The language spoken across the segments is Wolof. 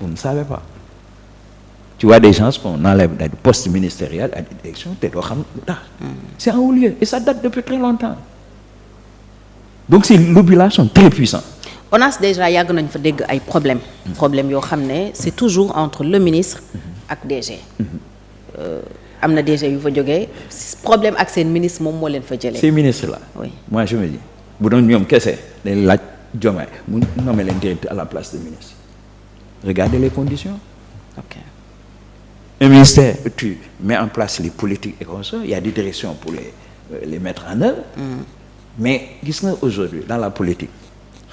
vous ne savez pas. Tu vois des gens qu'on enlève des postes ministériels à des directions, c'est un haut lieu et ça date depuis très longtemps. Donc ces lobbies-là sont très puissants. ONAS déjà yàgg nañ fa dégg ay problème yoo xam ne c'est toujours entre le ministre ak DG. am na DG yu fa jógee problème ak seen ministre moom moo leen fa jëlee. Ces ministres-là. Oui. Moi je me dis bu doon ñoom kese dañ laaj Diomaye mu nommé leen directeur à la place de ministre. Regardez les conditions. Ok. Un ministère, tu mets en place les politiques et comme ça, il y a des directions pour les mettre en œuvre. Mais gis nga aujourd'hui dans la politique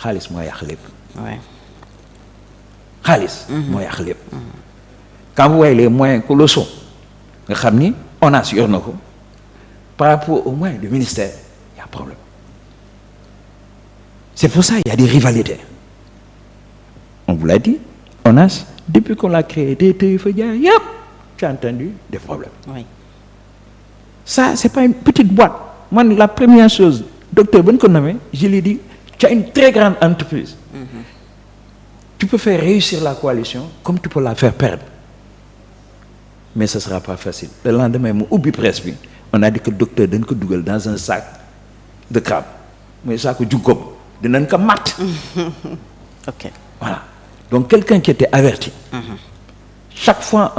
xaalis moo yàq lépp. xaalis moo yàq lépp. Quand vous voyez les moyens colossaux nga xam ni ONAS yor na ko par rapport aux moyens du ministère il y a problème. C'est pour ça il y a des rivalités. On vous l'a dit, ONAS depuis qu'on l'a créé day fa jaar yëpp tu as entendu des problèmes. Oui. Ça c'est pas une petite boîte. Man la première chose docteur ba ñu ko nommé je lui dis tu as une très grande entreprise. Tu peux faire réussir la coalition comme tu peux la faire perdre. Mais ce sera pas facile. Le lendemain mu ubbi presse bi on a dit que docteur dañ ko dugal dans un sac de crabe mooy saako juggoom dinañ ko matt. Ok. Voilà. Donc quelqu'un qui était averti. Chaque fois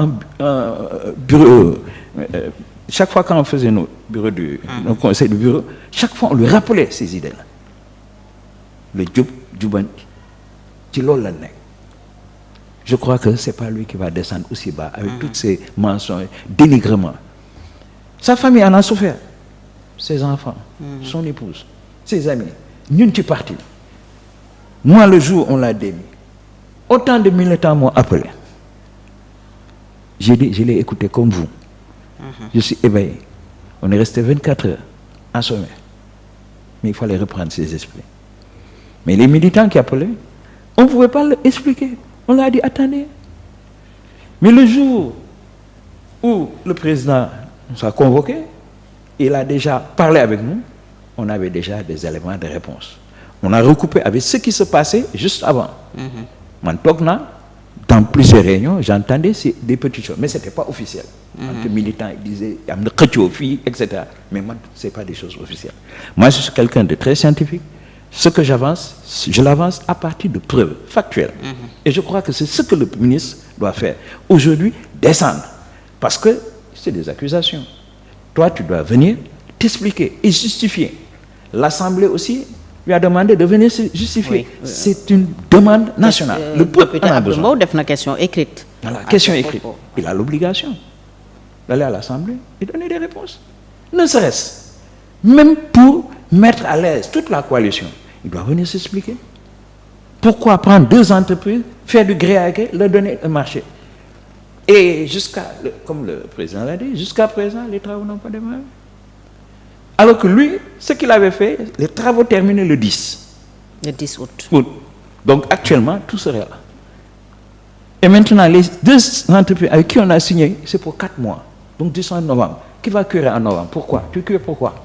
bureau chaque fois quand on faisait nos bureaux nos conseils de bureau, chaque fois on lui rappelait ces idées-là. Le jubanti ci loolu la nekk. Je crois que c'est pas lui qui va descendre aussi bas avec toutes ces mensonges, dénigrements. Sa famille en a souffert. Ses enfants, son épouse, ses amis. Ñun ci parti. Moi le jour on l'a démis, autant de militants m'ont appelé. J'ai dit, je l'ai écouté comme vous. Je suis éveillé. On est resté 24 heures en sommeil. Mais il fallait reprendre ses esprits. Mais les militants qui appelaient, on ne pouvait pas l'expliquer. On leur a dit, attendez. Mais le jour où le président nous a convoqués, il a déjà parlé avec nous, on avait déjà des éléments de réponse. On a recoupé avec ce qui se passait juste avant. Maintenant, dans plusieurs réunions, j'entendais des petites choses, mais ce n'était pas officiel. Entre militants, ils disaient, il y a une khëccoo fii, etc. Mais moi, ce n'est pas des choses officielles. Moi, je suis quelqu'un de très scientifique. Ce que j'avance, je l'avance à partir de preuves factuelles. Et je crois que c'est ce que le ministre doit faire. Aujourd'hui, descendre. Parce que c'est des accusations. Toi, tu dois venir t'expliquer et justifier. L'Assemblée aussi lui a demandé de venir se justifier. Oui. C'est une demande nationale. Le peuple en a besoin. Def na question écrite. Voilà, question écrite. Il a l'obligation d'aller à l'Assemblée et donner des réponses. Ne serait-ce même pour mettre à l'aise toute la coalition. Il doit venir s'expliquer. Pourquoi prendre deux entreprises, faire du gré à gré, leur donner un marché? Et comme le président l'a dit, jusqu'à présent, les travaux n'ont pas démarré. Alors que lui, ce qu'il avait fait, les travaux terminés le 10. Le 10 août. Donc actuellement, tout serait là. Et maintenant, les deux entreprises avec qui on a signé, c'est pour 4 mois. Donc 10 novembre. Qui va curer en novembre? Pourquoi? Tu cures pourquoi?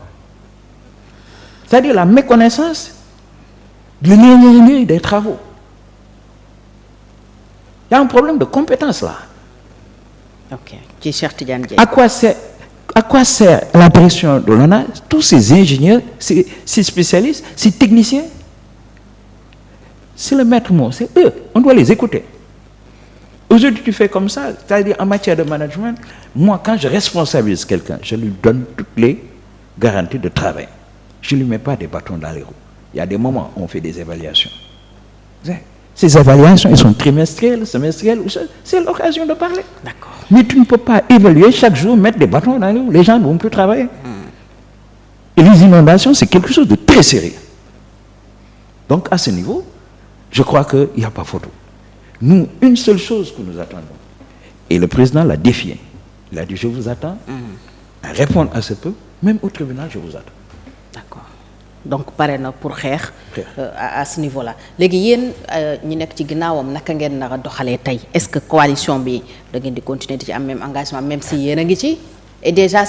C'est-à-dire la méconnaissance de l'ingénierie des travaux. Il y a un problème de compétence là. Ok. À quoi sert la direction de l'ONAS, tous ces ingénieurs, ces spécialistes, ces techniciens? C'est le maître mot, c'est eux. On doit les écouter. Aujourd'hui, tu fais comme ça, c'est-à-dire en matière de management, moi, quand je responsabilise quelqu'un, je lui donne toutes les garanties de travail. Je ne lui mets pas des bâtons dans les roues. Il y a des moments où on fait des évaluations. Ces évaluations, elles sont trimestrielles, semestrielles, c'est l'occasion de parler. D'accord. Mais tu ne peux pas évaluer chaque jour, mettre des bâtons dans les roues. Les gens ne vont plus travailler. Et les inondations, c'est quelque chose de très sérieux. Donc, à ce niveau, je crois qu'il n'y a pas photo. Nous, une seule chose que nous attendons, et le président l'a défié. Il a dit, je vous attends à répondre à ce peuple, même au tribunal, je vous attends. D'accord. Donc pare na pour xeex à ce niveau-là léegi yéen ñi nekk ci ginnaawam naka ngeen nar a doxalee tey est-ce que coalition bi da ngeen di continuer di ci am même engagement même si yéen a ngi ci et déjà